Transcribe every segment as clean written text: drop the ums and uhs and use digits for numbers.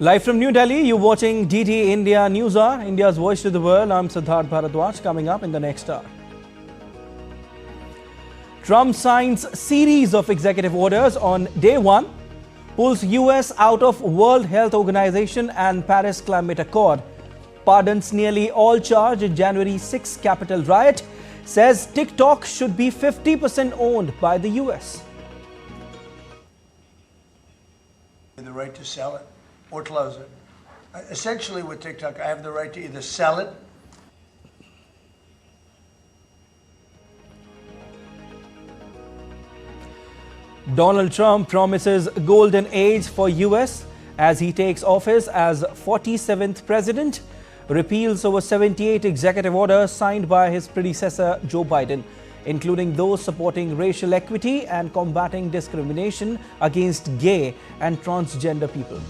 Live from New Delhi, you're watching DT India News Hour, India's voice to the world. I'm Prasar Bharati. Coming up in the next hour. Trump signs series of executive orders on day one, pulls US out of World Health Organization and Paris Climate Accord, pardons nearly all charged in January 6 Capitol riot, says TikTok should be 50% owned by the US. The right to sell it or close it. Essentially with TikTok, I have the right to either sell it. Donald Trump promises golden age for US as he takes office as 47th president, repeals over 78 executive orders signed by his predecessor Joe Biden, including those supporting racial equity and combating discrimination against gay and transgender people.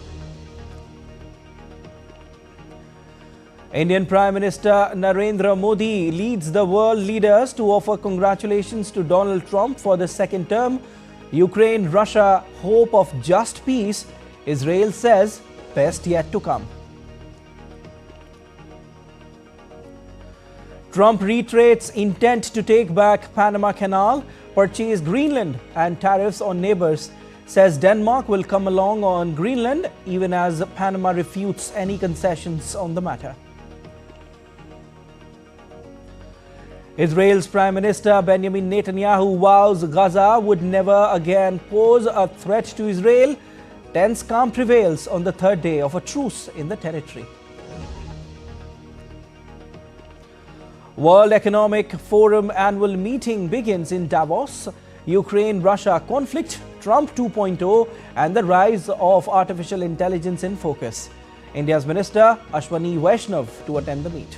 Indian Prime Minister Narendra Modi leads the world leaders to offer congratulations to Donald Trump for the second term. Ukraine, Russia, hope of just peace. Israel says best yet to come. Trump reiterates intent to take back Panama Canal, purchase Greenland and tariffs on neighbors. Says Denmark will come along on Greenland even as Panama refutes any concessions on the matter. Israel's Prime Minister Benjamin Netanyahu vows Gaza would never again pose a threat to Israel. Tense calm prevails on the third day of a truce in the territory. World Economic Forum annual meeting begins in Davos. Ukraine-Russia conflict, Trump 2.0 and the rise of artificial intelligence in focus. India's Minister Ashwani Vaishnav to attend the meet.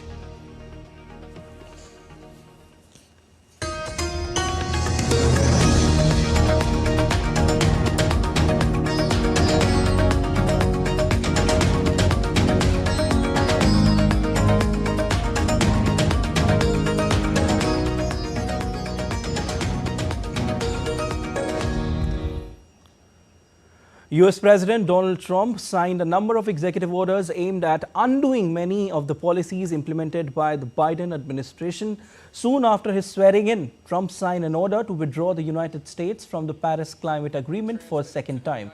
US President Donald Trump signed a number of executive orders aimed at undoing many of the policies implemented by the Biden administration. Soon after his swearing in, Trump signed an order to withdraw the United States from the Paris Climate Agreement for a second time.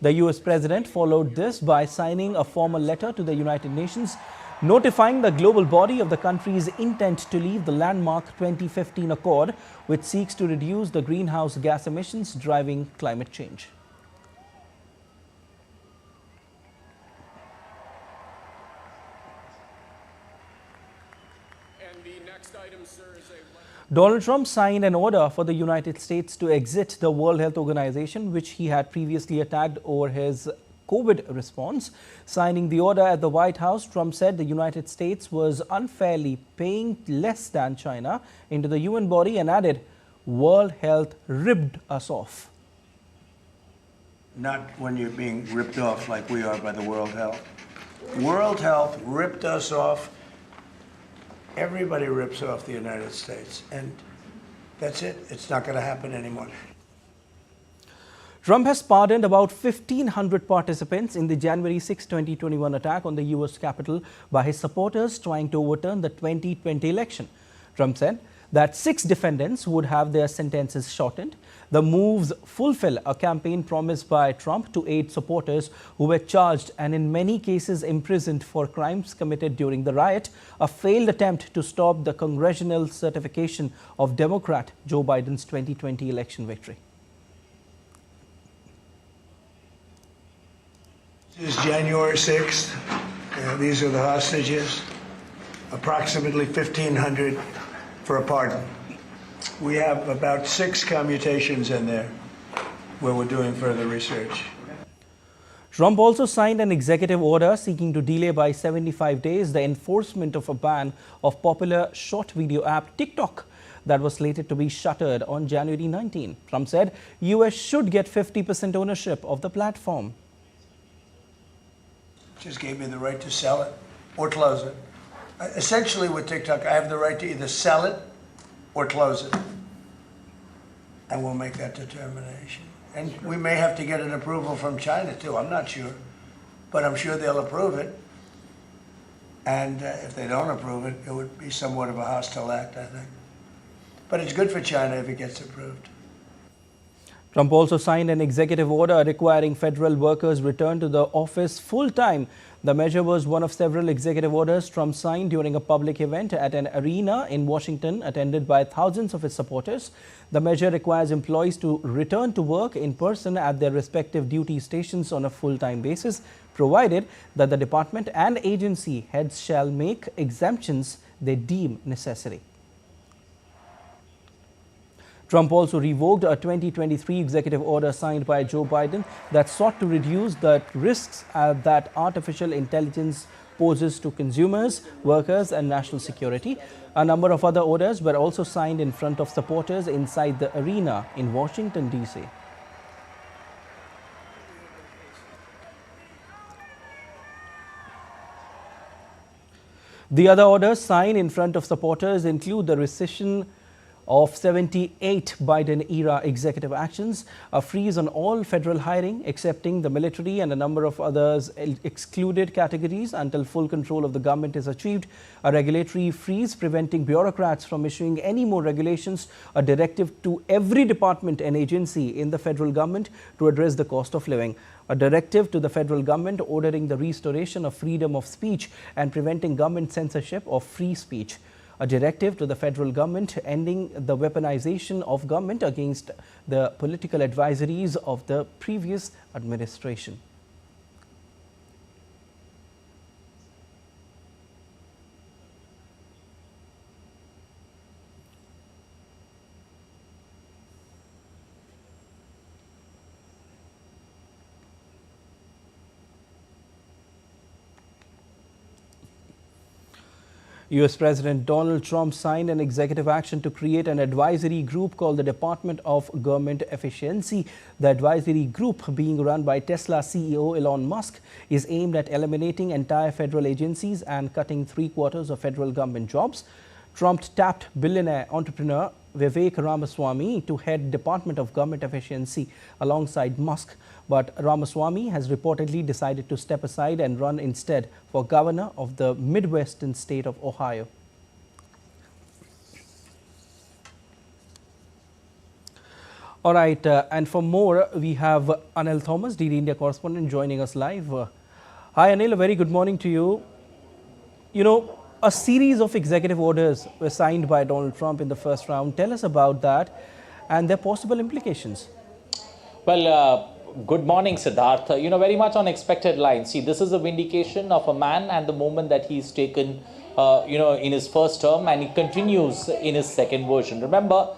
The US President followed this by signing a formal letter to the United Nations notifying the global body of the country's intent to leave the landmark 2015 Accord, which seeks to reduce the greenhouse gas emissions driving climate change. Donald Trump signed an order for the United States to exit the World Health Organization, which he had previously attacked over his COVID response. Signing the order at the White House, Trump said the United States was unfairly paying less than China into the UN body and added, World Health ripped us off. Not when you're being ripped off like we are by the World Health. World Health ripped us off. Everybody rips off the United States, and that's it. It's not going to happen anymore. Trump has pardoned about 1,500 participants in the January 6, 2021 attack on the US Capitol by his supporters trying to overturn the 2020 election. Trump said that 6 defendants would have their sentences shortened. The moves fulfill a campaign promise by Trump to aid supporters who were charged and in many cases imprisoned for crimes committed during the riot, a failed attempt to stop the congressional certification of Democrat Joe Biden's 2020 election victory. This is January 6th. These are the hostages. Approximately 1,500 for a pardon. We have about 6 commutations in there where we're doing further research. Trump also signed an executive order seeking to delay by 75 days the enforcement of a ban of popular short video app TikTok that was slated to be shuttered on January 19. Trump said US should get 50% ownership of the platform. Just gave me the right to sell it or close it. Essentially with TikTok, I have the right to either sell it or close it. And we'll make that determination. And we may have to get an approval from China too, I'm not sure. but I'm sure they'll approve it. And if they don't approve it, it would be somewhat of a hostile act, I think. But it's good for China if it gets approved. Trump also signed an executive order requiring federal workers return to the office full-time. The measure was one of several executive orders Trump signed during a public event at an arena in Washington, attended by thousands of his supporters. The measure requires employees to return to work in person at their respective duty stations on a full-time basis, provided that the department and agency heads shall make exemptions they deem necessary. Trump also revoked a 2023 executive order signed by Joe Biden that sought to reduce the risks that artificial intelligence poses to consumers, workers, and national security. A number of other orders were also signed in front of supporters inside the arena in Washington, D.C. The other orders signed in front of supporters include the rescission of 78 Biden-era executive actions, a freeze on all federal hiring, excepting the military and a number of others excluded categories until full control of the government is achieved, a regulatory freeze preventing bureaucrats from issuing any more regulations, a directive to every department and agency in the federal government to address the cost of living, a directive to the federal government ordering the restoration of freedom of speech and preventing government censorship of free speech, a directive to the federal government ending the weaponization of government against the political advisories of the previous administration. US President Donald Trump signed an executive action to create an advisory group called the Department of Government Efficiency. The advisory group, being run by Tesla CEO Elon Musk, is aimed at eliminating entire federal agencies and cutting 3/4 of federal government jobs. Trump tapped billionaire entrepreneur Vivek Ramaswamy to head Department of Government Efficiency alongside Musk. But Ramaswamy has reportedly decided to step aside and run instead for governor of the Midwestern state of Ohio. All right, and for more, we have Anil Thomas, DD India correspondent, joining us live. Hi Anil, a very good morning to you. You know, a series of executive orders were signed by Donald Trump in the first round. Tell us about that and their possible implications. Well, good morning, Siddharth. You know, very much on expected lines. See, this is a vindication of a man and the moment that he's taken, in his first term, and he continues in his second version. Remember,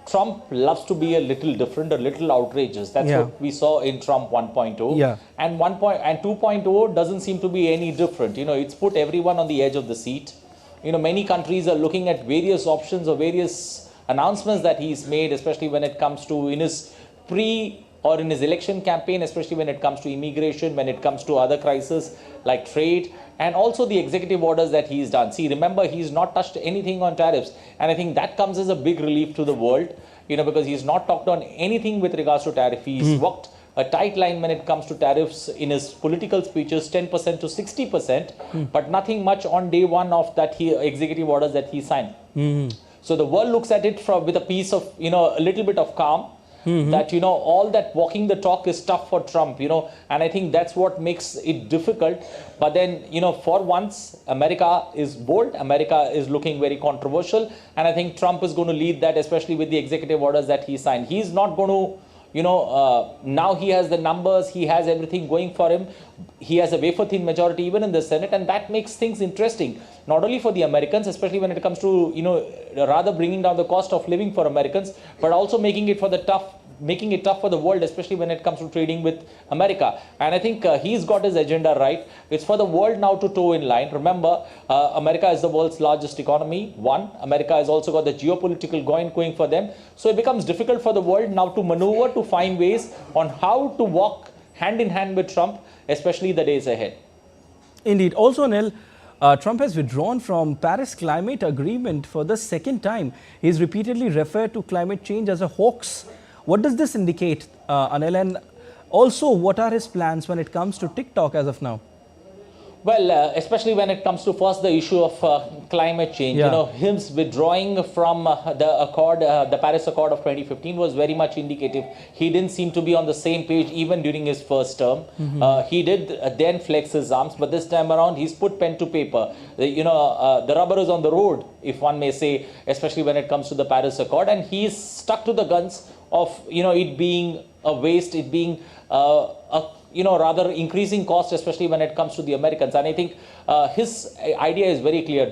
Trump loves to be a little different, a little outrageous. That's what we saw in Trump 1.0. Yeah. And 2.0 doesn't seem to be any different. You know, it's put everyone on the edge of the seat. You know, many countries are looking at various options or various announcements that he's made, especially when it comes to in his or in his election campaign, especially when it comes to immigration, when it comes to other crises like trade, and also the executive orders that he's done. See, remember, he's not touched anything on tariffs. And I think that comes as a big relief to the world, you know, because he's not talked on anything with regards to tariff. He's walked a tight line when it comes to tariffs in his political speeches, 10% to 60%, but nothing much on day one of that executive orders that he signed. So the world looks at it with a piece of, a little bit of calm. That, all that walking the talk is tough for Trump, and I think that's what makes it difficult. But then, for once, America is bold, America is looking very controversial, and I think Trump is going to lead that, especially with the executive orders that he signed. He's not going to, now he has the numbers, he has everything going for him. He has a wafer-thin majority even in the Senate, and that makes things interesting, not only for the Americans, especially when it comes to, rather bringing down the cost of living for Americans, but also making it tough for the world, especially when it comes to trading with America. And I think he's got his agenda right. It's for the world now to toe in line. Remember, America is the world's largest economy. America has also got the geopolitical going for them. So it becomes difficult for the world now to maneuver, to find ways on how to walk hand in hand with Trump, especially the days ahead. Indeed. Also, Anil, Trump has withdrawn from Paris Climate Agreement for the second time. He's repeatedly referred to climate change as a hoax. What does this indicate, Anil? And Also, what are his plans when it comes to TikTok as of now? Well, especially when it comes to first the issue of climate change, Yeah. you know, him withdrawing from the Paris Accord of 2015 was very much indicative. He didn't seem to be on the same page even during his first term. He did then flex his arms, but this time around he's put pen to paper. The rubber is on the road, if one may say, especially when it comes to the Paris Accord, and he's stuck to the guns of it being a waste, it being rather increasing cost, especially when it comes to the Americans. And I think his idea is very clear: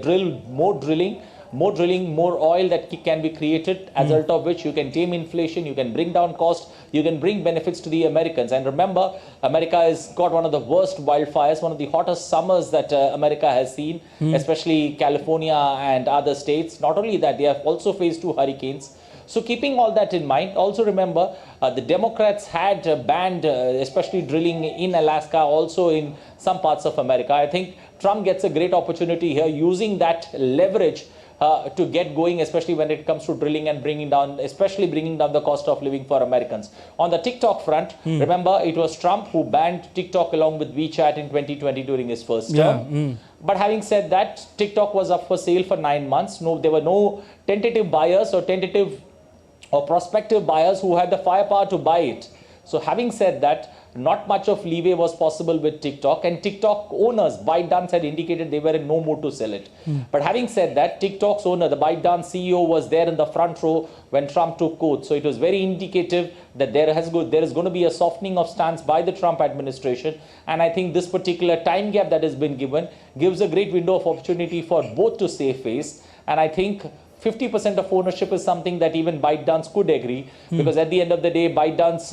more drilling, more oil that can be created, as a result of which you can tame inflation, you can bring down cost, you can bring benefits to the Americans. And remember, America has got one of the worst wildfires, one of the hottest summers that America has seen, especially California and other states. Not only that, they have also faced 2 hurricanes. So keeping all that in mind, also remember the Democrats had banned especially drilling in Alaska, also in some parts of America. I think Trump gets a great opportunity here, using that leverage to get going, especially when it comes to drilling and bringing down the cost of living for Americans. On the TikTok front, remember it was Trump who banned TikTok along with WeChat in 2020 during his first term. But having said that, TikTok was up for sale for 9 months. No, there were no tentative buyers or prospective buyers who had the firepower to buy it. So having said that, not much of leeway was possible with TikTok, and TikTok owners, ByteDance, had indicated they were in no mood to sell it. But having said that, TikTok's owner, the ByteDance CEO, was there in the front row when Trump took oath. So it was very indicative that there is going to be a softening of stance by the Trump administration. And I think this particular time gap that has been given gives a great window of opportunity for both to save face. And I think 50% of ownership is something that even ByteDance could agree, because at the end of the day, ByteDance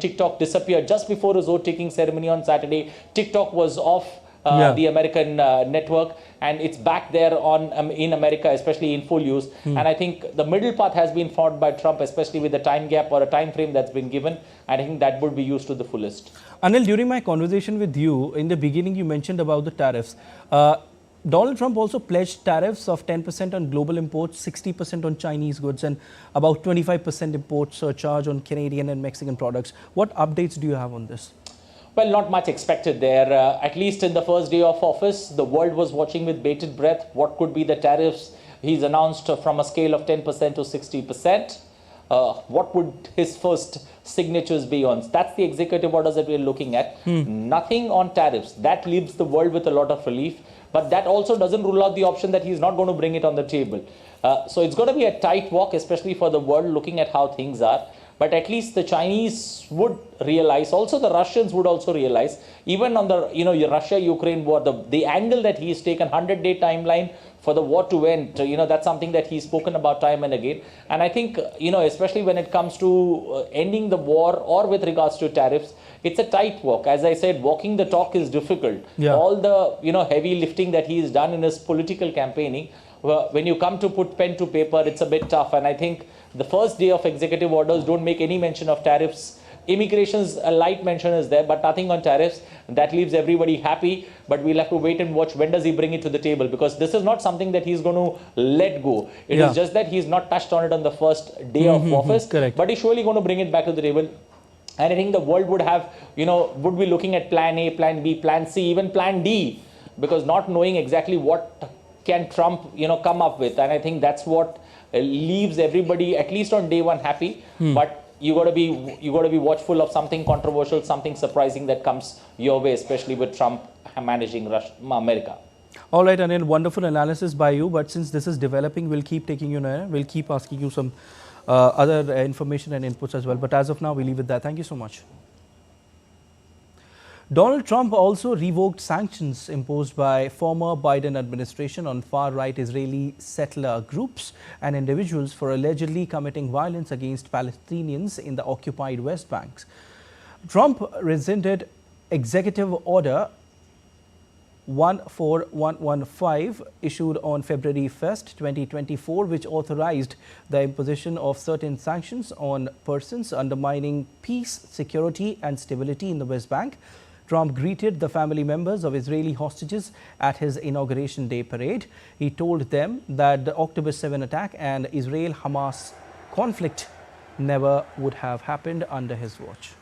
TikTok disappeared just before his vote-taking ceremony on Saturday. TikTok was off the American network, and it's back there in America, especially in full use. And I think the middle path has been fought by Trump, especially with the time gap or a time frame that's been given. And I think that would be used to the fullest. Anil, during my conversation with you, in the beginning, you mentioned about the tariffs. Donald Trump also pledged tariffs of 10% on global imports, 60% on Chinese goods, and about 25% import surcharge on Canadian and Mexican products. What updates do you have on this? Well, not much expected there. At least in the first day of office, the world was watching with bated breath what could be the tariffs he's announced from a scale of 10% to 60%. What would his first signatures be on? That's the executive orders that we're looking at. Nothing on tariffs. That leaves the world with a lot of relief. But that also doesn't rule out the option that he's not going to bring it on the table. So it's going to be a tight walk, especially for the world, looking at how things are. But at least the Chinese would realize, also the Russians would also realize, even on the Russia-Ukraine war, the angle that he's taken, 100-day timeline for the war to end, that's something that he's spoken about time and again. And I think, especially when it comes to ending the war or with regards to tariffs, it's a tight walk. As I said, walking the talk is difficult. Yeah. All the, heavy lifting that he's done in his political campaigning, when you come to put pen to paper, it's a bit tough. And I think the first day of executive orders don't make any mention of tariffs. Immigration's a light mention is there, but nothing on tariffs. That leaves everybody happy, but we'll have to wait and watch when does he bring it to the table, because this is not something that he's going to let go. It is just that he's not touched on it on the first day of office, correct. But he's surely going to bring it back to the table. And I think the world would have, would be looking at plan A, plan B, plan C, even plan D, because not knowing exactly what can Trump, come up with. And I think that's what leaves everybody, at least on day one, happy. But you got to be watchful of something controversial, something surprising that comes your way, especially with Trump managing America. All right, Anil, wonderful analysis by you. But since this is developing, we'll keep taking you there. We'll keep asking you some other information and inputs as well. But as of now, we leave it there. Thank you so much. Donald Trump also revoked sanctions imposed by former Biden administration on far-right Israeli settler groups and individuals for allegedly committing violence against Palestinians in the occupied West Bank. Trump rescinded Executive Order 14115 issued on February 1st, 2024, which authorized the imposition of certain sanctions on persons undermining peace, security and stability in the West Bank. Trump greeted the family members of Israeli hostages at his Inauguration Day parade. He told them that the October 7 attack and Israel-Hamas conflict never would have happened under his watch.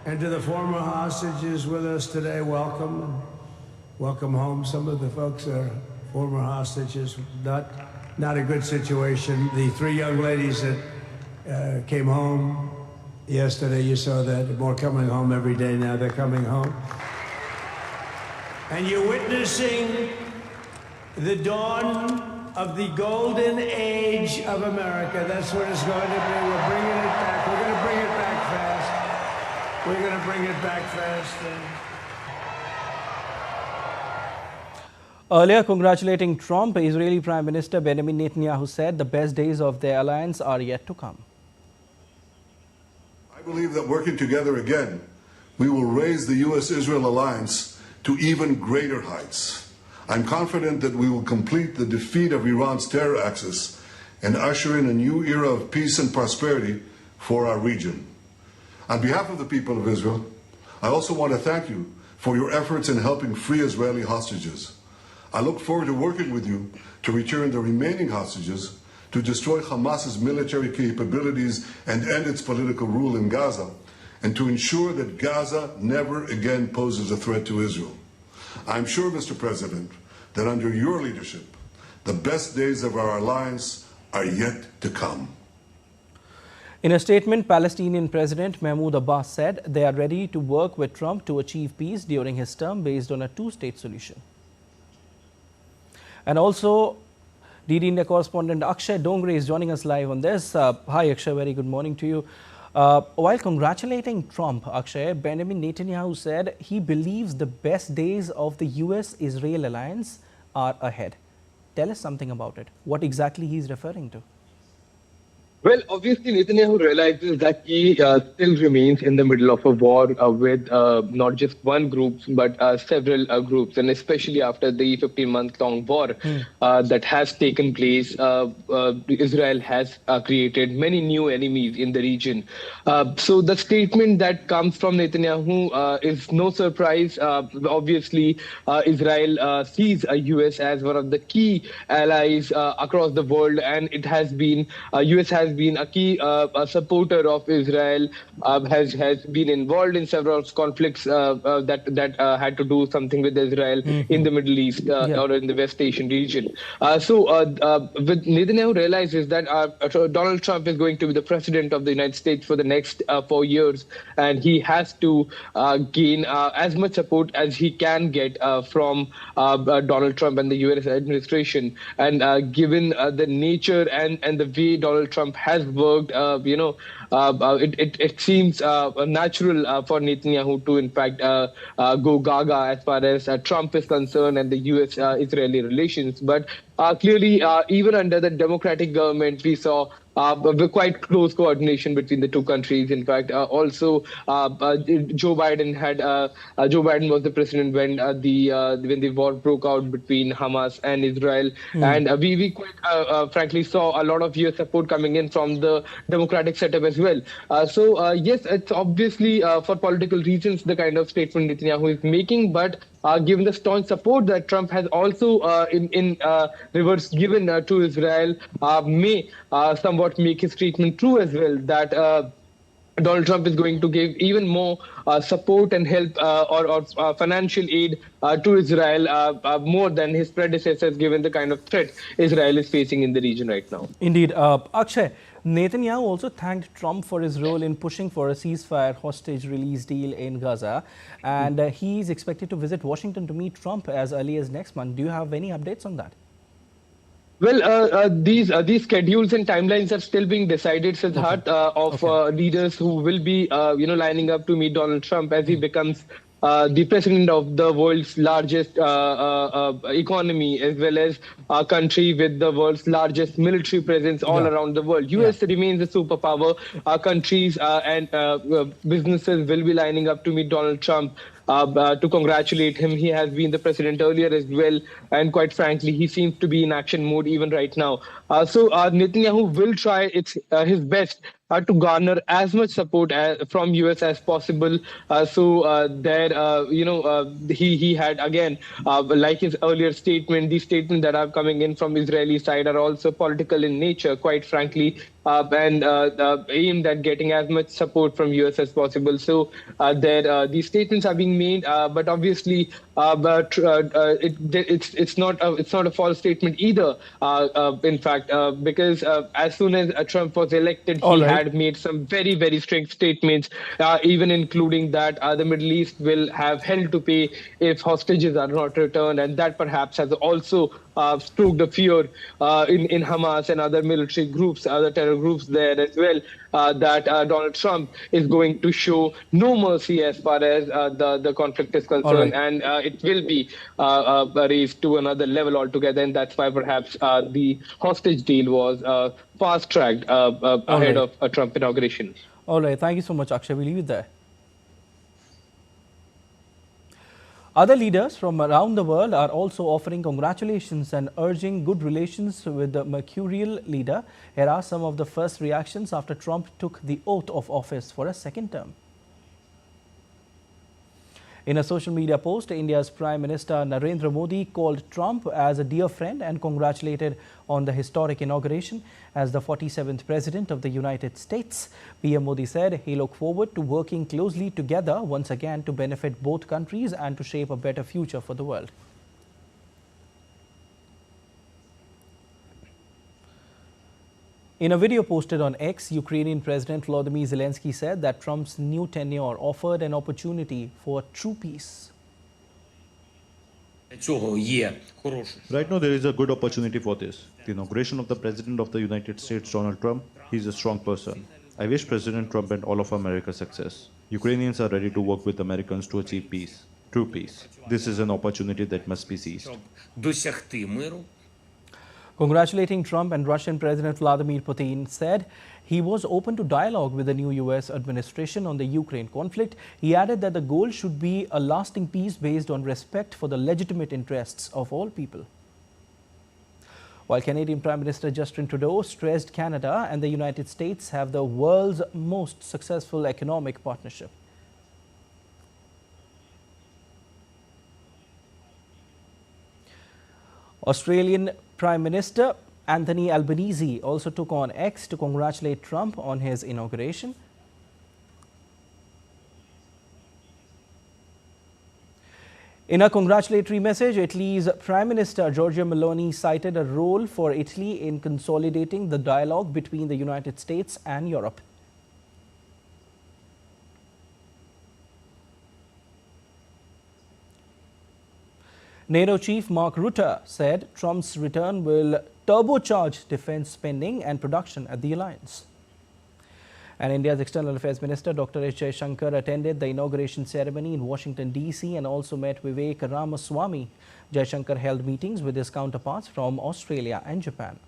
And to the former hostages with us today, welcome. Welcome home. Some of the folks are former hostages. Not a good situation. The three young ladies that came home yesterday, you saw that. More coming home every day now. They're coming home. And you're witnessing the dawn of the golden age of America. That's what it's going to be. We're bringing it back. We're going to bring it back fast. We're going to bring it back fast. Earlier, congratulating Trump, Israeli Prime Minister Benjamin Netanyahu said the best days of their alliance are yet to come. I believe that working together again, we will raise the U.S.-Israel alliance to even greater heights. I'm confident that we will complete the defeat of Iran's terror axis and usher in a new era of peace and prosperity for our region. On behalf of the people of Israel, I also want to thank you for your efforts in helping free Israeli hostages. I look forward to working with you to return the remaining hostages, to destroy Hamas's military capabilities and end its political rule in Gaza, and to ensure that Gaza never again poses a threat to Israel. I'm sure, Mr. President, that under your leadership, the best days of our alliance are yet to come. In a statement, Palestinian President Mahmoud Abbas said they are ready to work with Trump to achieve peace during his term based on a two-state solution. And also, DD India correspondent Akshay Dongre is joining us live on this. Hi Akshay, very good morning to you. While congratulating Trump, Akshay, Benjamin Netanyahu said he believes the best days of the US-Israel alliance are ahead. Tell us something about it. What exactly he is referring to? Well, obviously, Netanyahu realizes that he still remains in the middle of a war with not just one group, but several groups. And especially after the 15-month-long war that has taken place, Israel has created many new enemies in the region. So the statement that comes from Netanyahu is no surprise. Obviously, Israel sees the US as one of the key allies across the world, and it has been, US has been a key supporter of Israel, has been involved in several conflicts that had to do something with Israel in the Middle East or in the West Asian region. So with Netanyahu realizes that Donald Trump is going to be the president of the United States for the next 4 years, and he has to gain as much support as he can get from Donald Trump and the US administration. And given the nature and the way Donald Trump has worked, it seems natural for Netanyahu to, in fact, go gaga as far as Trump is concerned and the US-Israeli relations. But clearly, even under the Democratic government, we saw quite close coordination between the two countries. In fact, also Joe Biden was the president when the war broke out between Hamas and Israel, and we quite frankly saw a lot of US support coming in from the Democratic setup as well. So yes, it's obviously for political reasons the kind of statement Netanyahu is making, but given the staunch support that Trump has also in reverse given to Israel, may somewhat make his statement true as well, that Donald Trump is going to give even more support and help or financial aid to Israel more than his predecessors, given the kind of threat Israel is facing in the region right now. Indeed. Akshay, Netanyahu also thanked Trump for his role in pushing for a ceasefire hostage release deal in Gaza. And he is expected to visit Washington to meet Trump as early as next month. Do you have any updates on that? Well, these schedules and timelines are still being decided, Siddharth, of leaders who will be, lining up to meet Donald Trump as he becomes the president of the world's largest economy, as well as a country with the world's largest military presence all around the world. US remains a superpower. Countries and businesses will be lining up to meet Donald Trump to congratulate him. He has been the president earlier as well, and quite frankly, he seems to be in action mode even right now. So Netanyahu will try his best to garner as much support from US as possible. He had again, like his earlier statement, these statements that are coming in from Israeli side are also political in nature, quite frankly, and aimed at getting as much support from US as possible. So these statements are being made, but obviously, it's not a false statement either. In fact, because as soon as Trump was elected, All he right. had made some very, very strict statements, even including that the Middle East will have hell to pay if hostages are not returned, and that perhaps has also stoked the fear in Hamas and other military groups, other terror groups there as well, that Donald Trump is going to show no mercy as far as the conflict is All concerned, right. and it will be raised to another level altogether, and that's why perhaps the hostage deal was fast-tracked All ahead right. of a Trump inauguration. All right. Thank you so much, Akshay. We'll leave it there. Other leaders from around the world are also offering congratulations and urging good relations with the mercurial leader. Here are some of the first reactions after Trump took the oath of office for a second term. In a social media post, India's Prime Minister Narendra Modi called Trump as a dear friend and congratulated on the historic inauguration as the 47th President of the United States. PM Modi said he looked forward to working closely together once again to benefit both countries and to shape a better future for the world. In a video posted on X, Ukrainian President Volodymyr Zelensky said that Trump's new tenure offered an opportunity for true peace. Right now, there is a good opportunity for this. The inauguration of the President of the United States, Donald Trump, he's a strong person. I wish President Trump and all of America success. Ukrainians are ready to work with Americans to achieve peace, true peace. This is an opportunity that must be seized. Congratulating Trump and Russian President Vladimir Putin said he was open to dialogue with the new US administration on the Ukraine conflict. He added that the goal should be a lasting peace based on respect for the legitimate interests of all people. While Canadian Prime Minister Justin Trudeau stressed Canada and the United States have the world's most successful economic partnership. Australian Prime Minister Anthony Albanese also took on X to congratulate Trump on his inauguration. In a congratulatory message, Italy's Prime Minister Giorgia Meloni cited a role for Italy in consolidating the dialogue between the United States and Europe. NATO chief Mark Rutte said Trump's return will turbocharge defense spending and production at the alliance. And India's External Affairs Minister Dr. S. Jaishankar attended the inauguration ceremony in Washington, D.C. and also met Vivek Ramaswamy. Jaishankar held meetings with his counterparts from Australia and Japan.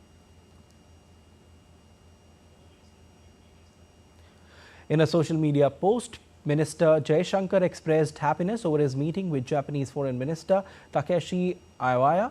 In a social media post, Minister Jaishankar expressed happiness over his meeting with Japanese Foreign Minister Takeshi Iwaya.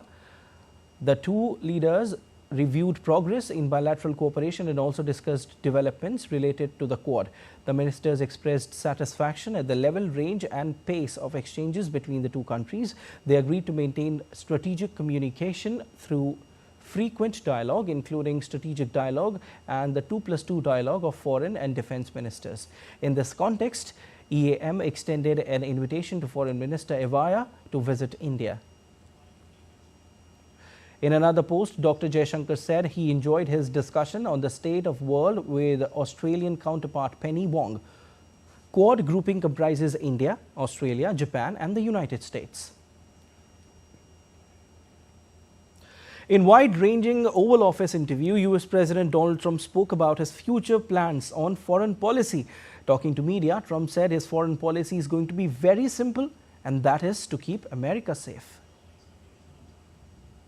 The two leaders reviewed progress in bilateral cooperation and also discussed developments related to the Quad. The ministers expressed satisfaction at the level, range and pace of exchanges between the two countries. They agreed to maintain strategic communication through frequent dialogue, including strategic dialogue and the 2+2 dialogue of foreign and defense ministers. In this context, EAM extended an invitation to Foreign Minister Iwaya to visit India. In another post, Dr. Jaishankar said he enjoyed his discussion on the state of world with Australian counterpart Penny Wong. Quad grouping comprises India, Australia, Japan and the United States. In wide-ranging Oval Office interview, US President Donald Trump spoke about his future plans on foreign policy. Talking to media, Trump said his foreign policy is going to be very simple, and that is to keep America safe.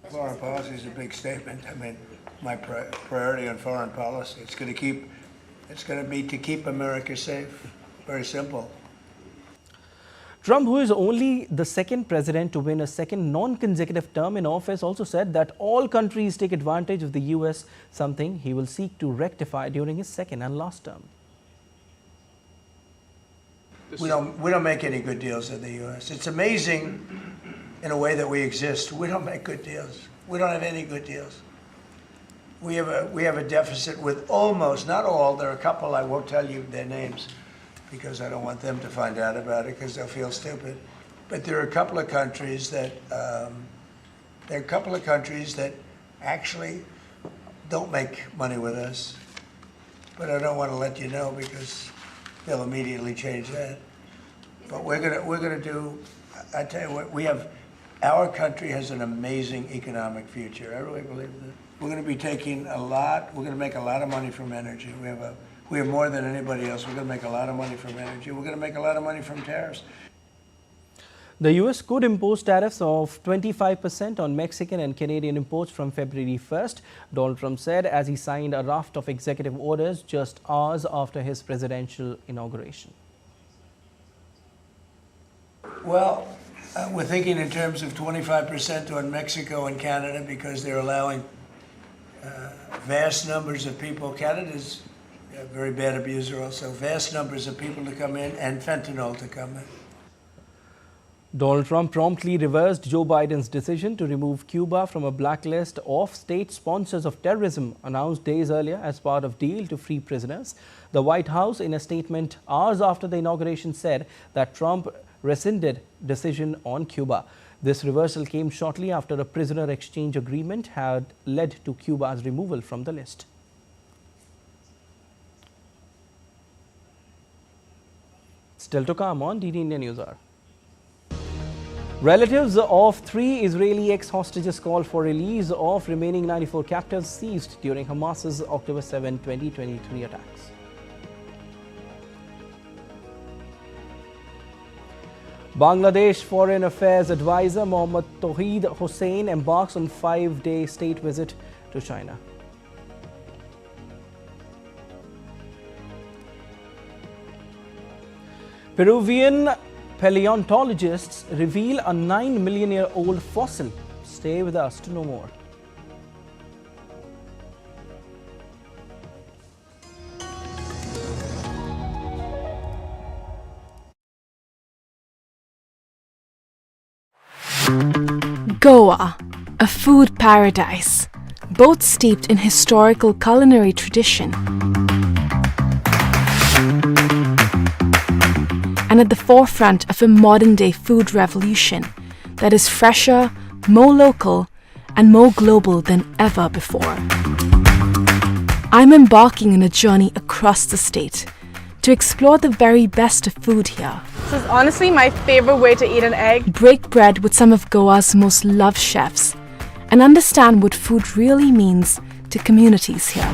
Foreign policy is a big statement. I mean, my priority on foreign policy, it's going to be to keep America safe. Very simple. Trump, who is only the second president to win a second non-consecutive term in office, also said that all countries take advantage of the US, something he will seek to rectify during his second and last term. We don't make any good deals in the U.S. It's amazing in a way that we exist. We don't make good deals. We don't have any good deals. We have a deficit with almost, not all, there are a couple, I won't tell you their names because I don't want them to find out about it because they'll feel stupid. But there are a couple of countries that actually don't make money with us. But I don't want to let you know because they'll immediately change that. But we're gonna do. I tell you what, our country has an amazing economic future. I really believe that. We're going to be taking a lot. We're going to make a lot of money from energy. We have more than anybody else. We're going to make a lot of money from energy. We're going to make a lot of money from tariffs. The US could impose tariffs of 25% on Mexican and Canadian imports from February 1st, Donald Trump said as he signed a raft of executive orders just hours after his presidential inauguration. Well, we're thinking in terms of 25% on Mexico and Canada because they're allowing vast numbers of people. Canada's a very bad abuser also. Vast numbers of people to come in and fentanyl to come in. Donald Trump promptly reversed Joe Biden's decision to remove Cuba from a blacklist of state sponsors of terrorism announced days earlier as part of deal to free prisoners. The White House, in a statement hours after the inauguration, said that Trump rescinded decision on Cuba. This reversal came shortly after a prisoner exchange agreement had led to Cuba's removal from the list. Still to come on DD India News Hour. Relatives of 3 Israeli ex-hostages call for release of remaining 94 captives seized during Hamas's October 7, 2023 attacks. Bangladesh Foreign Affairs Advisor Mohammad Tawheed Hossain embarks on 5-day state visit to China. Peruvian paleontologists reveal a 9-million-year-old fossil. Stay with us to know more. Goa, a food paradise, both steeped in historical culinary tradition and at the forefront of a modern-day food revolution that is fresher, more local, and more global than ever before. I'm embarking on a journey across the state to explore the very best of food here. This is honestly my favorite way to eat an egg. Break bread with some of Goa's most loved chefs and understand what food really means to communities here.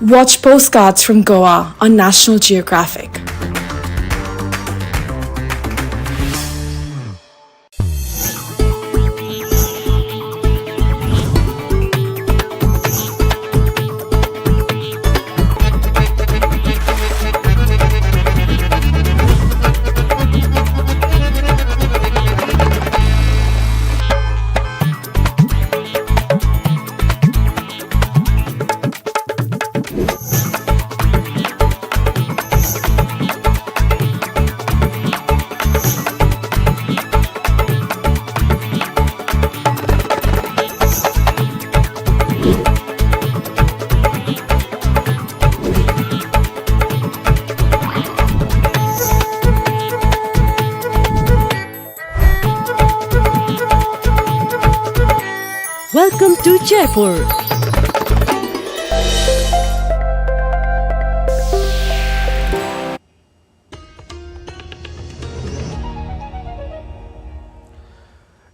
Watch Postcards from Goa on National Geographic. Welcome to Jaipur.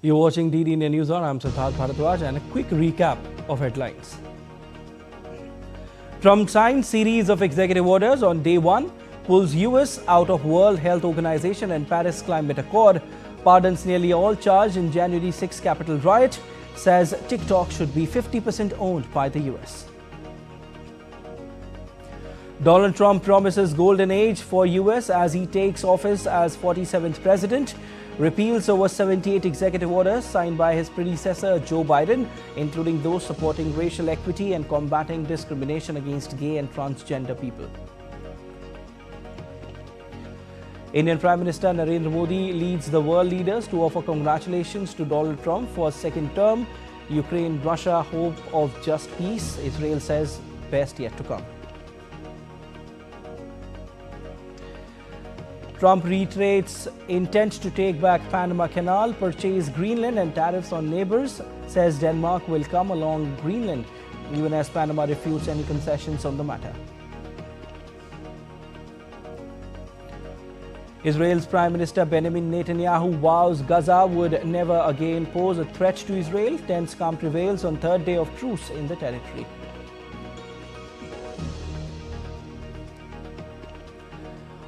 You're watching DD India News Hour. I'm Prasar Bharati and a quick recap of headlines. Trump signed series of executive orders on day 1, pulls US out of World Health Organization and Paris Climate Accord. pardons nearly all charged in January 6 Capitol riot, says TikTok should be 50% owned by the US. Donald Trump promises golden age for US as he takes office as 47th president, repeals over 78 executive orders signed by his predecessor Joe Biden, including those supporting racial equity and combating discrimination against gay and transgender people. Indian Prime Minister Narendra Modi leads the world leaders to offer congratulations to Donald Trump for a second term. Ukraine-Russia hope of just peace, Israel says best yet to come. Trump reiterates intent to take back Panama Canal, purchase Greenland and tariffs on neighbors, says Denmark will come along Greenland, even as Panama refutes any concessions on the matter. Israel's Prime Minister Benjamin Netanyahu vows Gaza would never again pose a threat to Israel. Tense calm prevails on third day of truce in the territory.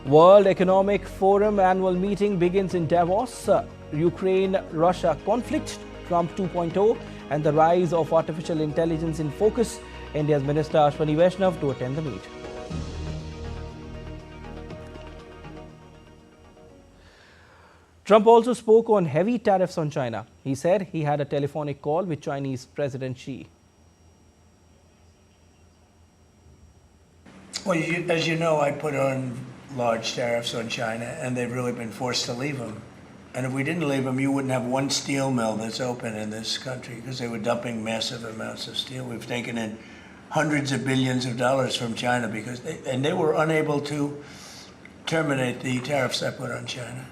World Economic Forum annual meeting begins in Davos. Ukraine-Russia conflict, Trump 2.0 and the rise of artificial intelligence in focus. India's Minister Ashwani Vaishnav to attend the meet. Trump also spoke on heavy tariffs on China. He said he had a telephonic call with Chinese President Xi. Well, as you know, I put on large tariffs on China, and they've really been forced to leave them. And if we didn't leave them, you wouldn't have one steel mill that's open in this country because they were dumping massive amounts of steel. We've taken in hundreds of billions of dollars from China because they were unable to terminate the tariffs I put on China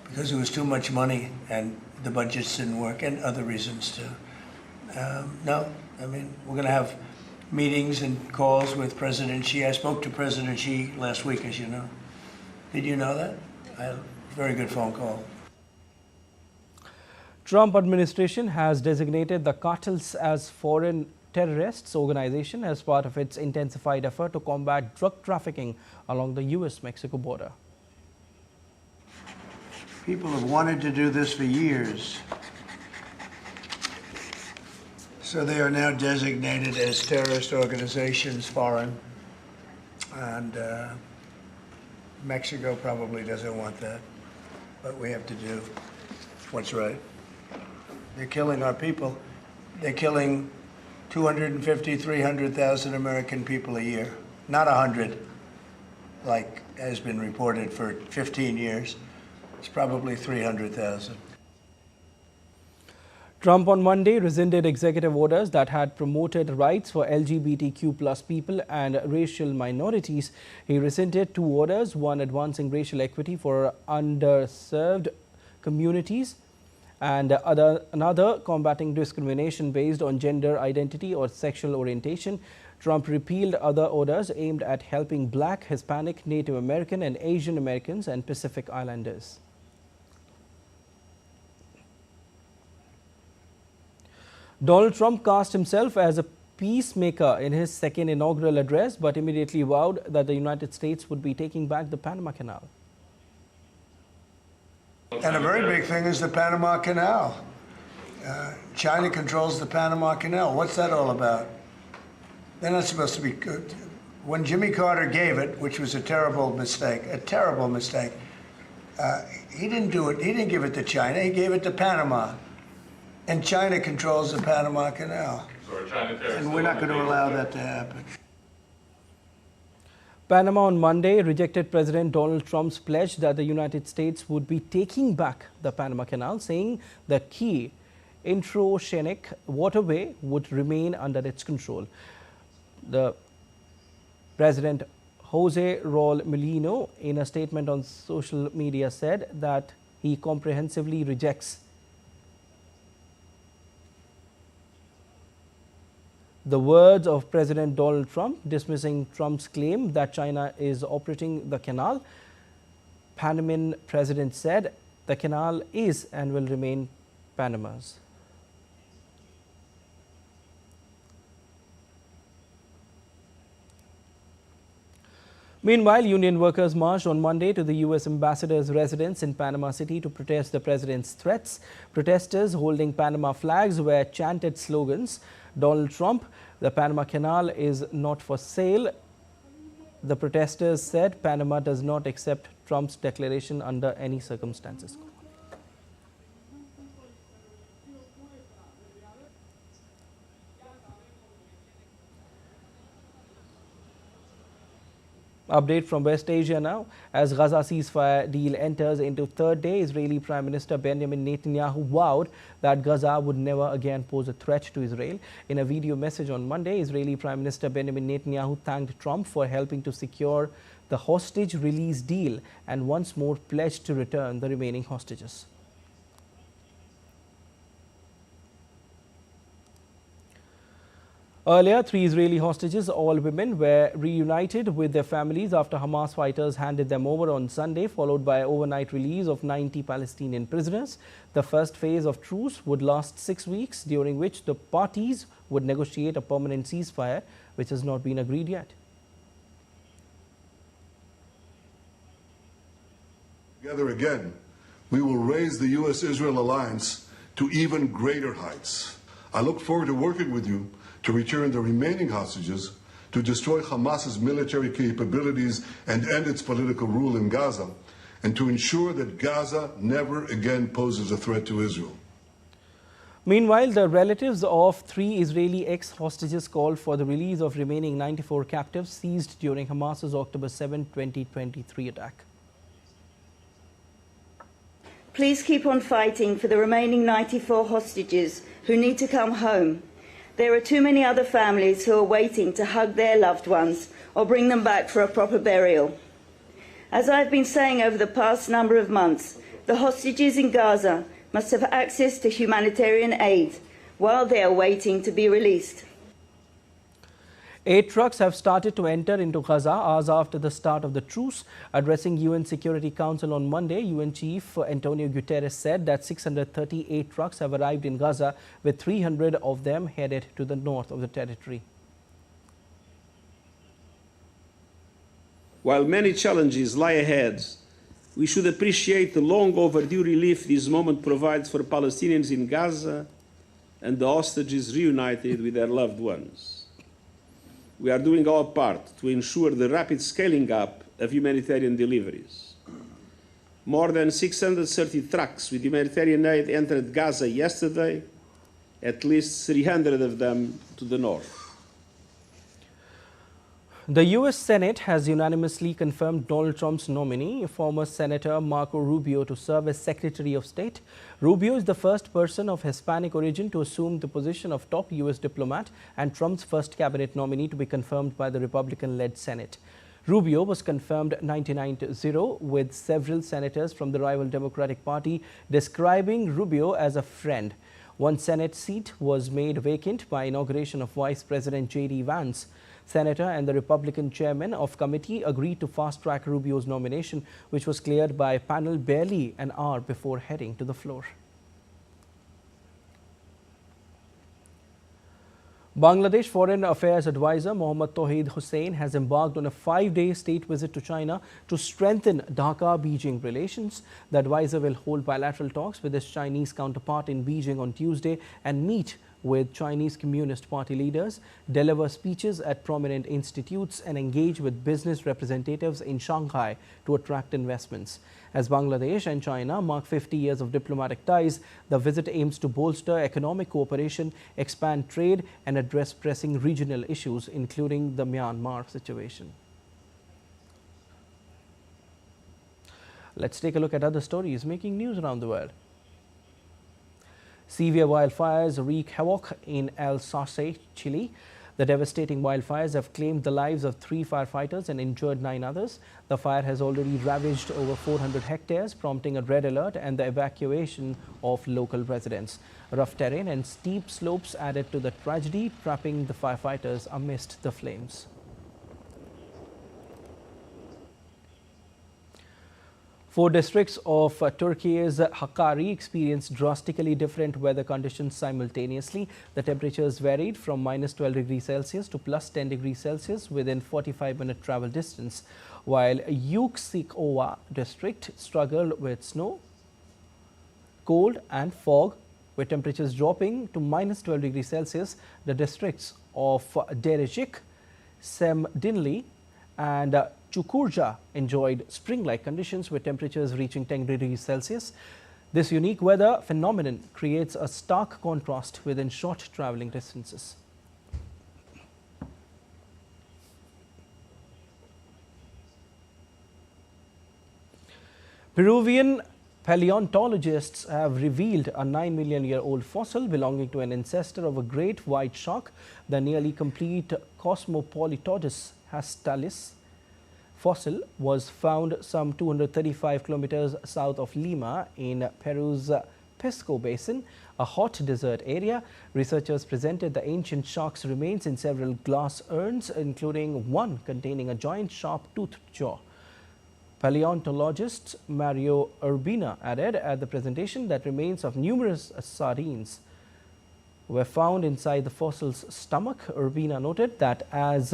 because it was too much money and the budgets didn't work and other reasons too. No, I mean, we're going to have meetings and calls with President Xi. I spoke to President Xi last week, as you know. Did you know that? I had a very good phone call. Trump administration has designated the cartels as foreign terrorists organization as part of its intensified effort to combat drug trafficking along the US-Mexico border. People have wanted to do this for years. So they are now designated as terrorist organizations, foreign, and Mexico probably doesn't want that, but we have to do what's right. They're killing our people. They're killing 250, 300,000 American people a year, not 100, like has been reported for 15 years. It's probably 300,000. Trump on Monday rescinded executive orders that had promoted rights for LGBTQ+ people and racial minorities. He rescinded two orders, one advancing racial equity for underserved communities and another combating discrimination based on gender identity or sexual orientation. Trump repealed other orders aimed at helping Black, Hispanic, Native American and Asian Americans and Pacific Islanders. Donald Trump cast himself as a peacemaker in his second inaugural address, but immediately vowed that the United States would be taking back the Panama Canal. And a very big thing is the Panama Canal. China controls the Panama Canal. What's that all about? They're not supposed to be good. When Jimmy Carter gave it, which was a terrible mistake, he didn't do it. He didn't give it to China. He gave it to Panama. And China controls the Panama Canal. And we're not going to allow that to happen. Panama on Monday rejected President Donald Trump's pledge that the United States would be taking back the Panama Canal, saying the key interoceanic waterway would remain under its control. The President Jose Raul Mulino, in a statement on social media, said that he comprehensively rejects the words of President Donald Trump, dismissing Trump's claim that China is operating the canal. Panamanian president said the canal is and will remain Panama's. Meanwhile, union workers marched on Monday to the U.S. ambassador's residence in Panama City to protest the president's threats. Protesters holding Panama flags were chanted slogans. Donald Trump, the Panama Canal is not for sale. The protesters said Panama does not accept Trump's declaration under any circumstances. Update from West Asia now. As Gaza ceasefire deal enters into third day, Israeli Prime Minister Benjamin Netanyahu vowed that Gaza would never again pose a threat to Israel. In a video message on Monday, Israeli Prime Minister Benjamin Netanyahu thanked Trump for helping to secure the hostage release deal and once more pledged to return the remaining hostages. Earlier, 3 Israeli hostages, all women, were reunited with their families after Hamas fighters handed them over on Sunday, followed by overnight release of 90 Palestinian prisoners. The first phase of truce would last 6 weeks, during which the parties would negotiate a permanent ceasefire, which has not been agreed yet. Together again, we will raise the U.S.-Israel alliance to even greater heights. I look forward to working with you to return the remaining hostages, to destroy Hamas's military capabilities and end its political rule in Gaza, and to ensure that Gaza never again poses a threat to Israel. Meanwhile, the relatives of 3 Israeli ex-hostages called for the release of remaining 94 captives seized during Hamas's October 7, 2023 attack. Please keep on fighting for the remaining 94 hostages who need to come home. There are too many other families who are waiting to hug their loved ones or bring them back for a proper burial. As I've been saying over the past number of months, the hostages in Gaza must have access to humanitarian aid while they are waiting to be released. 8 trucks have started to enter into Gaza hours after the start of the truce. Addressing UN Security Council on Monday, UN Chief Antonio Guterres said that 638 trucks have arrived in Gaza, with 300 of them headed to the north of the territory. While many challenges lie ahead, we should appreciate the long overdue relief this moment provides for Palestinians in Gaza and the hostages reunited with their loved ones. We are doing our part to ensure the rapid scaling up of humanitarian deliveries. More than 630 trucks with humanitarian aid entered Gaza yesterday, at least 300 of them to the north. The U.S. Senate has unanimously confirmed Donald Trump's nominee, former Senator Marco Rubio, to serve as Secretary of State. Rubio is the first person of Hispanic origin to assume the position of top U.S. diplomat and Trump's first cabinet nominee to be confirmed by the Republican-led Senate. Rubio was confirmed 99-0, with several senators from the rival Democratic Party describing Rubio as a friend. One Senate seat was made vacant by inauguration of Vice President J.D. Vance. Senator and the Republican chairman of committee agreed to fast-track Rubio's nomination, which was cleared by a panel barely an hour before heading to the floor. Bangladesh Foreign Affairs Advisor Mohammad Tawheed Hussain has embarked on a 5-day state visit to China to strengthen Dhaka-Beijing relations. The advisor will hold bilateral talks with his Chinese counterpart in Beijing on Tuesday and meet with Chinese Communist Party leaders, deliver speeches at prominent institutes, and engage with business representatives in Shanghai to attract investments. As Bangladesh and China mark 50 years of diplomatic ties, the visit aims to bolster economic cooperation, expand trade, and address pressing regional issues, including the Myanmar situation. Let's take a look at other stories making news around the world. Severe wildfires wreak havoc in El Sace, Chile. The devastating wildfires have claimed the lives of 3 firefighters and injured 9 others. The fire has already ravaged over 400 hectares, prompting a red alert and the evacuation of local residents. Rough terrain and steep slopes added to the tragedy, trapping the firefighters amidst the flames. Four districts of Turkey's Hakkari experienced drastically different weather conditions simultaneously. The temperatures varied from -12 degrees Celsius to +10 degrees Celsius within 45-minute travel distance, while Yüksekova district struggled with snow, cold and fog, with temperatures dropping to -12 degrees Celsius. The districts of Derecik, Semdinli and Çukurca enjoyed spring-like conditions with temperatures reaching 10 degrees Celsius. This unique weather phenomenon creates a stark contrast within short traveling distances. Peruvian paleontologists have revealed a 9 million-year-old fossil belonging to an ancestor of a great white shark, the nearly complete Cosmopolitodus hastalis. Fossil was found some 235 kilometers south of Lima in Peru's Pisco Basin, a hot desert area. Researchers presented the ancient shark's remains in several glass urns, including one containing a giant sharp-toothed jaw. Paleontologist Mario Urbina added at the presentation that remains of numerous sardines were found inside the fossil's stomach. Urbina noted that as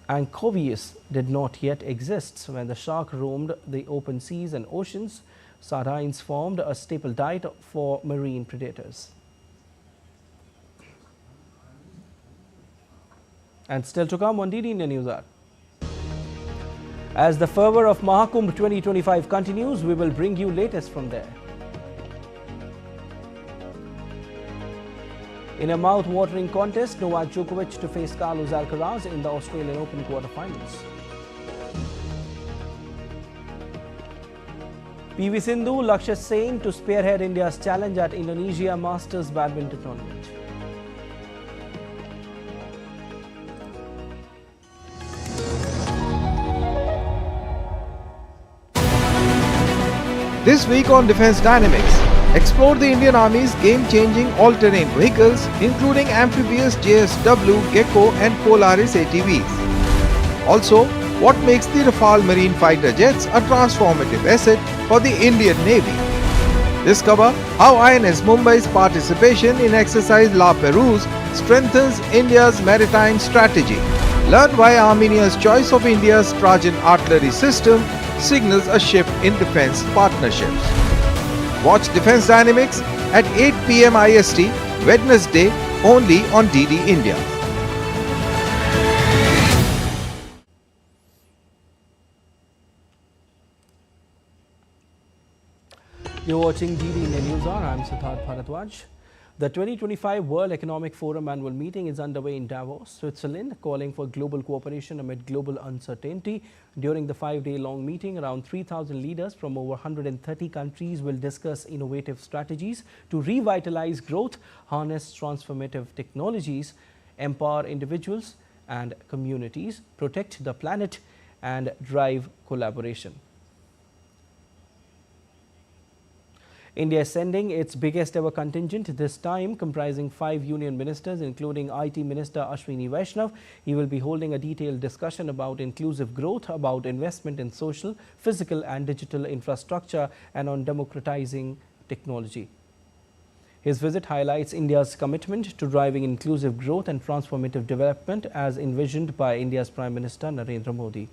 Anchovius did not yet exist when the shark roamed the open seas and oceans, sardines formed a staple diet for marine predators. And still to come on DD India News Hour. As the fervour of Mahakumbh 2025 continues, we will bring you latest from there. In a mouth-watering contest, Novak Djokovic to face Carlos Alcaraz in the Australian Open quarterfinals. PV Sindhu, Lakshya Sen to spearhead India's challenge at Indonesia Masters Badminton Tournament. This week on Defence Dynamics, explore the Indian Army's game-changing all-terrain vehicles, including amphibious JSW, Gecko and Polaris ATVs. Also, what makes the Rafale marine fighter jets a transformative asset for the Indian Navy. Discover how INS Mumbai's participation in exercise La Perouse strengthens India's maritime strategy. Learn why Armenia's choice of India's Trajan artillery system signals a shift in defence partnerships. Watch Defence Dynamics at 8 p.m. IST, Wednesday, only on DD India. You're watching DD India News Hour. I'm Siddharth Bharadwaj. The 2025 World Economic Forum annual meeting is underway in Davos, Switzerland, calling for global cooperation amid global uncertainty. During the 5-day-long meeting, around 3,000 leaders from over 130 countries will discuss innovative strategies to revitalize growth, harness transformative technologies, empower individuals and communities, protect the planet, and drive collaboration. India is sending its biggest ever contingent, this time comprising 5 union ministers, including IT Minister Ashwini Vaishnav. He will be holding a detailed discussion about inclusive growth, about investment in social, physical and digital infrastructure, and on democratizing technology. His visit highlights India's commitment to driving inclusive growth and transformative development as envisioned by India's Prime Minister Narendra Modi.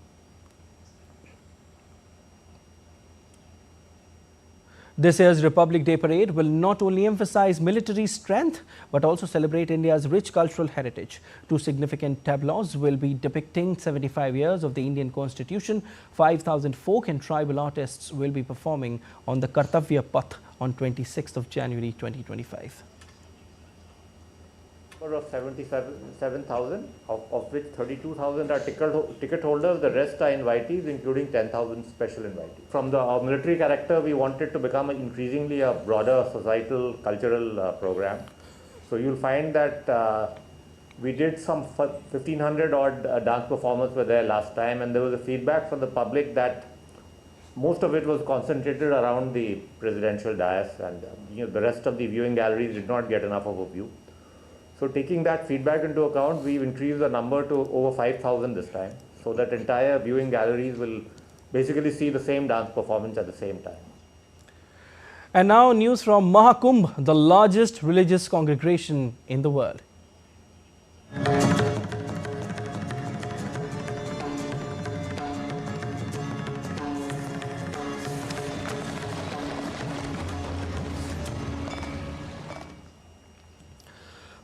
This year's Republic Day parade will not only emphasize military strength but also celebrate India's rich cultural heritage. 2 significant tableaus will be depicting 75 years of the Indian Constitution. 5,000 folk and tribal artists will be performing on the Kartavya Path on 26th of January 2025. Of 77,000, of which 32,000 are ticket holders, the rest are invitees, including 10,000 special invitees. From the military character, we wanted to become increasingly a broader societal, cultural program. So you'll find that we did some 1,500 odd dance performers were there last time, and there was a feedback from the public that most of it was concentrated around the presidential dais, and the rest of the viewing galleries did not get enough of a view. So taking that feedback into account, we've increased the number to over 5,000 this time, so that entire viewing galleries will basically see the same dance performance at the same time. And now news from Mahakumbh, the largest religious congregation in the world.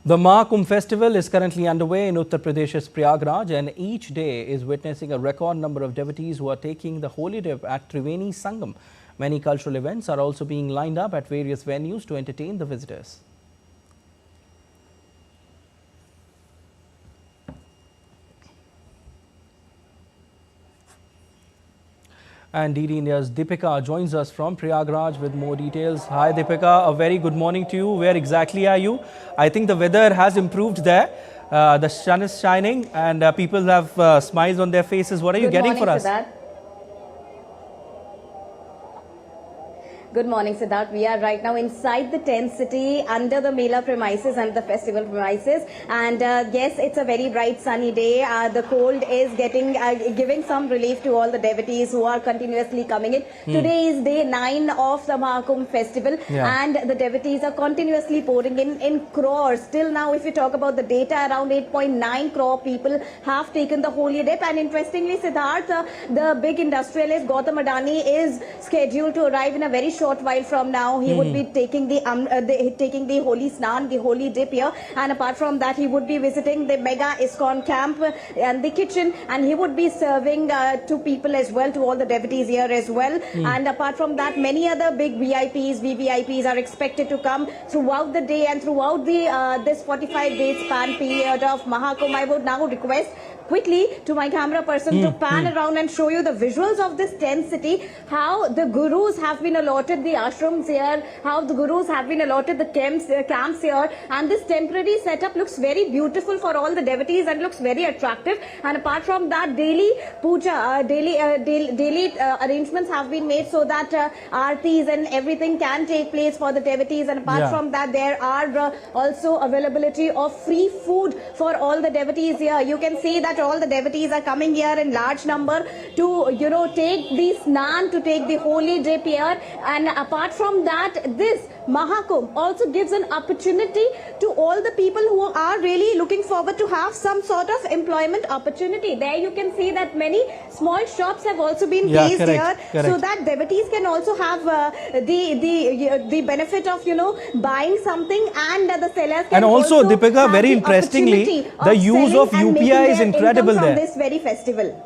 The Mahakumbh festival is currently underway in Uttar Pradesh's Prayagraj, and each day is witnessing a record number of devotees who are taking the holy dip at Triveni Sangam. Many cultural events are also being lined up at various venues to entertain the visitors. And DD India's Deepika joins us from Prayagraj with more details. Hi Deepika, a very good morning to you. Where exactly are you? I think the weather has improved there. The sun is shining and people have smiles on their faces. What are you getting for us? Good morning, Siddharth. We are right now inside the tent city under the Mela premises and the festival premises. And yes, it's a very bright sunny day. The cold is giving some relief to all the devotees who are continuously coming in. Today is day 9 of the Mahakumbh festival, and the devotees are continuously pouring in crores. Till now, if you talk about the data, around 8.9 crore people have taken the holy dip. And interestingly, Siddharth, the big industrialist Gautam Adani is scheduled to arrive in a very short while from now. He would be taking the holy snan, the holy dip here, and apart from that he would be visiting the mega ISKCON camp and the kitchen, and he would be serving to people as well, to all the devotees here as well. And apart from that, many other big VIPs, VVIPs are expected to come throughout the day and throughout the this 45 days span period of Mahakumbh. I would now request quickly to my camera person to pan around and show you the visuals of this tent city, how the gurus have been allotted the ashrams here, how the gurus have been allotted the camps here, and this temporary setup looks very beautiful for all the devotees and looks very attractive. And apart from that, daily puja, daily arrangements have been made so that aartis and everything can take place for the devotees. And apart from that, there are also availability of free food for all the devotees here. You can see that all the devotees are coming here in large number to, take the snan, to take the holy dip here. And apart from that, this Mahakumbh also gives an opportunity to all the people who are really looking forward to have some sort of employment opportunity. There you can see that many small shops have also been placed here, so that devotees can also have the benefit of, buying something, and the sellers can also Deepika, very interestingly, the use of UPI is incredible there. From this very festival.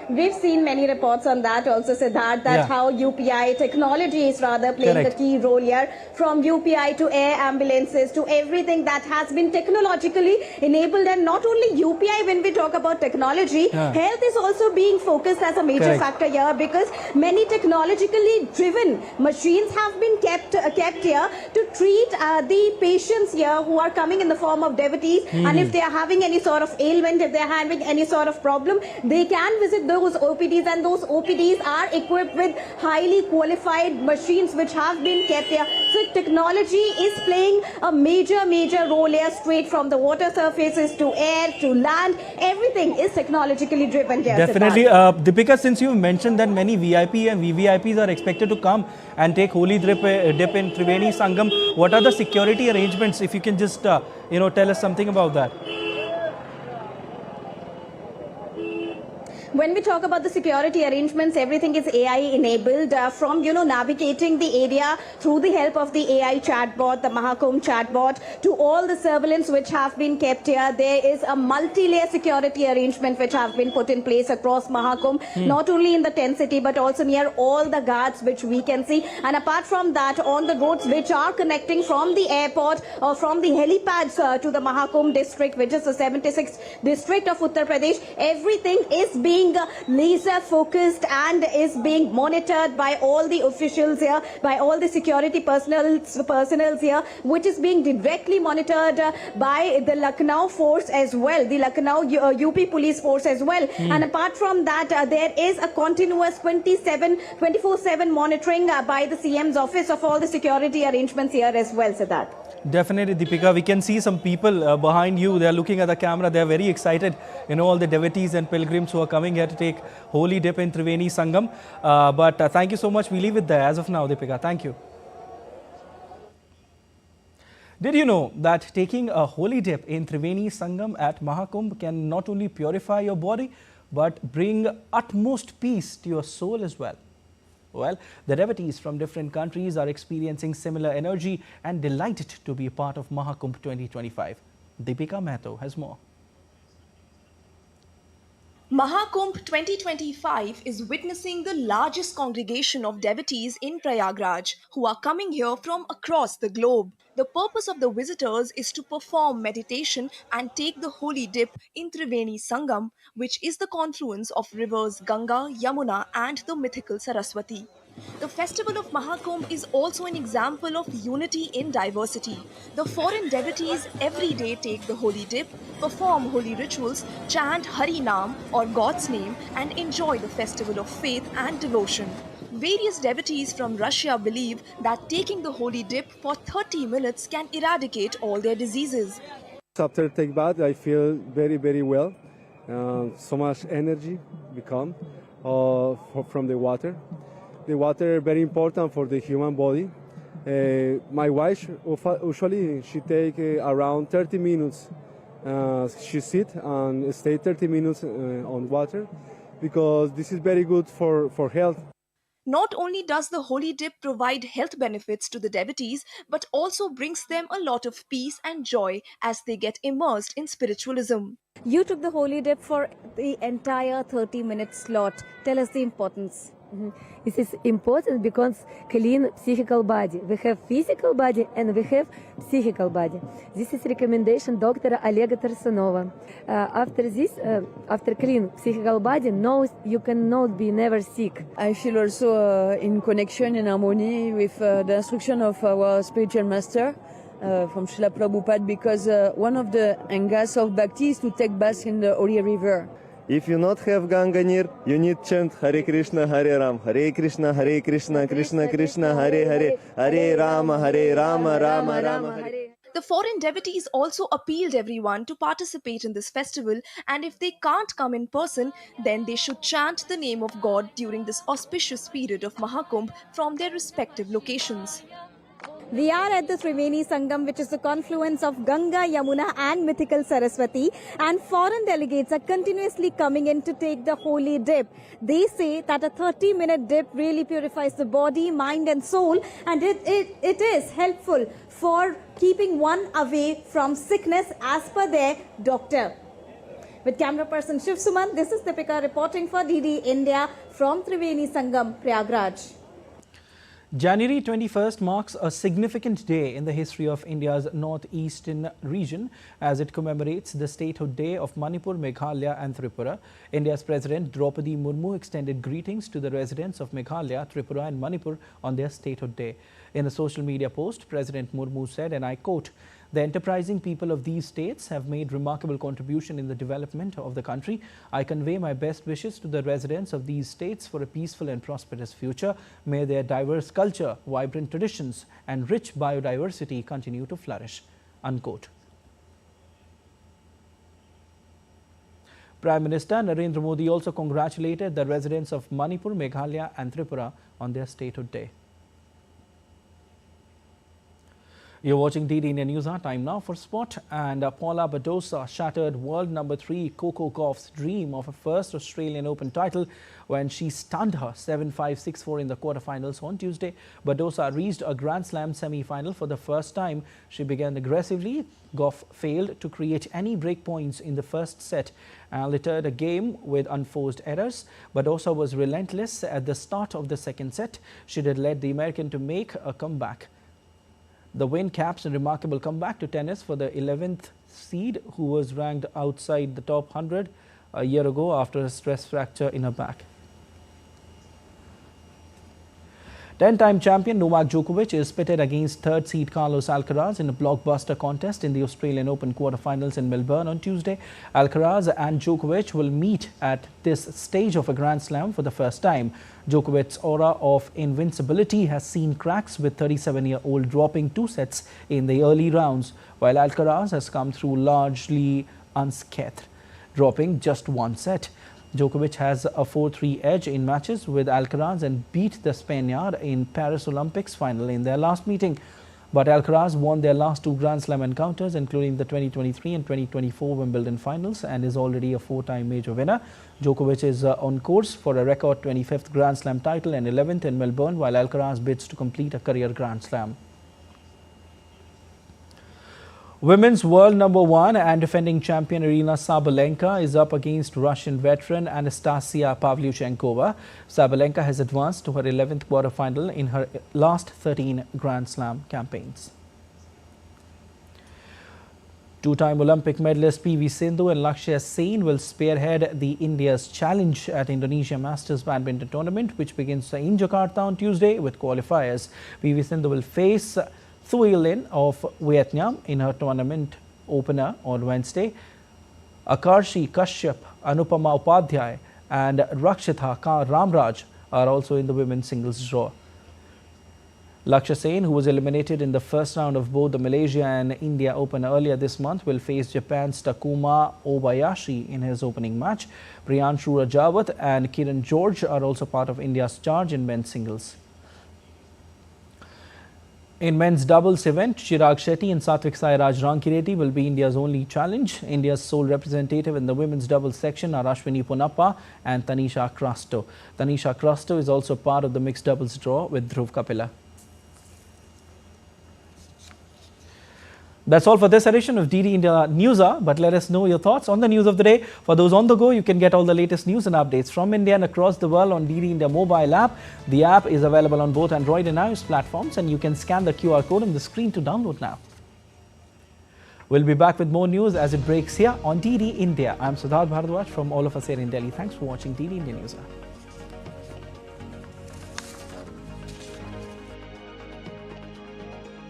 We've seen many reports on that also, Siddharth, that how UPI technology is rather playing the key role here. From UPI to air ambulances to everything that has been technologically enabled. And not only UPI, when we talk about technology, health is also being focused as a major factor here, because many technologically driven machines have been kept here to treat the patients here who are coming in the form of devotees. And if they are having any sort of ailment, if they are having any sort of problem, they can visit those OPDs, and those OPDs are equipped with highly qualified machines which have been kept here. So technology is playing a major role here, straight from the water surfaces to air to land. Everything is technologically driven here. Definitely. Deepika, since you mentioned that many VIP and VVIPs are expected to come and take holy dip in Triveni Sangam, what are the security arrangements? If you can just tell us something about that. When we talk about the security arrangements, everything is AI enabled, from, navigating the area through the help of the AI chatbot, the Mahakumbh chatbot, to all the surveillance which have been kept here. There is a multi-layer security arrangement which have been put in place across Mahakumbh, not only in the tent city, but also near all the ghats which we can see. And apart from that, on the roads which are connecting from the airport or from the helipads to the Mahakumbh district, which is the 76th district of Uttar Pradesh, everything is being laser focused and is being monitored by all the officials here, by all the security personnel here, which is being directly monitored by the Lucknow force as well, the Lucknow UP police force as well. And apart from that, there is a continuous 24/7 monitoring by the CM's office of all the security arrangements here as well, Siddharth. Definitely, Deepika. We can see some people behind you. They are looking at the camera. They are very excited. You know, all the devotees and pilgrims who are coming here to take holy dip in Triveni Sangam. But thank you so much. We leave it there as of now, Deepika. Thank you. Did you know that taking a holy dip in Triveni Sangam at Mahakumbh can not only purify your body, but bring utmost peace to your soul as well? Well, the devotees from different countries are experiencing similar energy and delighted to be a part of Mahakumbh 2025. Deepika Mehto has more. Mahakumbh 2025 is witnessing the largest congregation of devotees in Prayagraj who are coming here from across the globe. The purpose of the visitors is to perform meditation and take the holy dip in Triveni Sangam, which is the confluence of rivers Ganga, Yamuna and the mythical Saraswati. The festival of Mahakumbh is also an example of unity in diversity. The foreign devotees every day take the holy dip, perform holy rituals, chant Hari Nam or God's name and enjoy the festival of faith and devotion. Various devotees from Russia believe that taking the holy dip for 30 minutes can eradicate all their diseases. After take bath, I feel very, very well. So much energy become from the water. The water is very important for the human body. My wife, usually she take around 30 minutes. She sit and stay 30 minutes on water because this is very good for health. Not only does the holy dip provide health benefits to the devotees, but also brings them a lot of peace and joy as they get immersed in spiritualism. You took the holy dip for the entire 30-minute slot. Tell us the importance. This is important because clean psychical body. We have physical body and we have psychical body. This is recommendation Dr. Olega Tarsanova. After this, after clean psychical body, no, you cannot be never sick. I feel also in connection and harmony with the instruction of our spiritual master from Srila Prabhupada, because one of the angas of bhakti is to take bath in the holy river. If you not have Ganga near, you need chant Hare Krishna, Hare Ram, Hare Krishna, Krishna Krishna, Hare Hare, Hare Rama, Rama Rama, Hare. The foreign devotees also appealed everyone to participate in this festival, and if they can't come in person, then they should chant the name of God during this auspicious period of Mahakumbh from their respective locations. We are at the Triveni Sangam, which is the confluence of Ganga, Yamuna and mythical Saraswati, and foreign delegates are continuously coming in to take the holy dip. They say that a 30-minute dip really purifies the body, mind and soul, and it is helpful for keeping one away from sickness as per their doctor. With camera person Shiv Suman, this is Deepika reporting for DD India from Triveni Sangam, Prayagraj. January 21st marks a significant day in the history of India's northeastern region as it commemorates the statehood day of Manipur, Meghalaya and Tripura. India's President Draupadi Murmu extended greetings to the residents of Meghalaya, Tripura and Manipur on their statehood day. In a social media post, President Murmu said, and I quote, "The enterprising people of these states have made remarkable contribution in the development of the country. I convey my best wishes to the residents of these states for a peaceful and prosperous future. May their diverse culture, vibrant traditions and rich biodiversity continue to flourish." Unquote. Prime Minister Narendra Modi also congratulated the residents of Manipur, Meghalaya and Tripura on their statehood day. You're watching DD India News. Time now for sport. And Paula Badosa shattered world number 3 Coco Gauff's dream of a first Australian Open title when she stunned her 7-5, 6-4 in the quarterfinals on Tuesday. Badosa reached a Grand Slam semi-final for the first time. She began aggressively. Gauff failed to create any break points in the first set and littered a game with unforced errors. Badosa was relentless at the start of the second set. She had led the American to make a comeback. The win caps a remarkable comeback to tennis for the 11th seed, who was ranked outside the top 100 a year ago after a stress fracture in her back. 10-time champion Novak Djokovic is pitted against third seed Carlos Alcaraz in a blockbuster contest in the Australian Open quarterfinals in Melbourne on Tuesday. Alcaraz and Djokovic will meet at this stage of a Grand Slam for the first time. Djokovic's aura of invincibility has seen cracks, with 37-year-old dropping 2 sets in the early rounds, while Alcaraz has come through largely unscathed, dropping just 1 set. Djokovic has a 4-3 edge in matches with Alcaraz and beat the Spaniard in Paris Olympics final in their last meeting. But Alcaraz won their last 2 Grand Slam encounters, including the 2023 and 2024 Wimbledon finals, and is already a 4-time major winner. Djokovic is on course for a record 25th Grand Slam title and 11th in Melbourne, while Alcaraz bids to complete a career Grand Slam. Women's world number 1 and defending champion Aryna Sabalenka is up against Russian veteran Anastasia Pavlyuchenkova. Sabalenka has advanced to her 11th quarterfinal in her last 13 Grand Slam campaigns. 2-time Olympic medalist PV Sindhu and Lakshya Sen will spearhead the India's challenge at Indonesia Masters Badminton Tournament, which begins in Jakarta on Tuesday with qualifiers. PV Sindhu will face Thuy Linh of Vietnam in her tournament opener on Wednesday. Akarshi Kashyap, Anupama Upadhyay and Rakshitha Ramraj are also in the women's singles draw. Lakshya Sen, who was eliminated in the first round of both the Malaysia and India Open earlier this month, will face Japan's Takuma Obayashi in his opening match. Priyanshu Rajawat and Kiran George are also part of India's charge in men's singles. In men's doubles event, Chirag Shetty and Satvik Sairaj Rankireddy will be India's only challenge. India's sole representative in the women's doubles section are Ashwini Ponappa and Tanisha Crasto. Tanisha Crasto is also part of the mixed doubles draw with Dhruv Kapila. That's all for this edition of DD India News Hour, but let us know your thoughts on the news of the day. For those on the go, you can get all the latest news and updates from India and across the world on DD India mobile app. The app is available on both Android and iOS platforms, and you can scan the QR code on the screen to download now. We'll be back with more news as it breaks here on DD India. I'm Siddharth Bharadwaj from all of us here in Delhi. Thanks for watching DD India News Hour.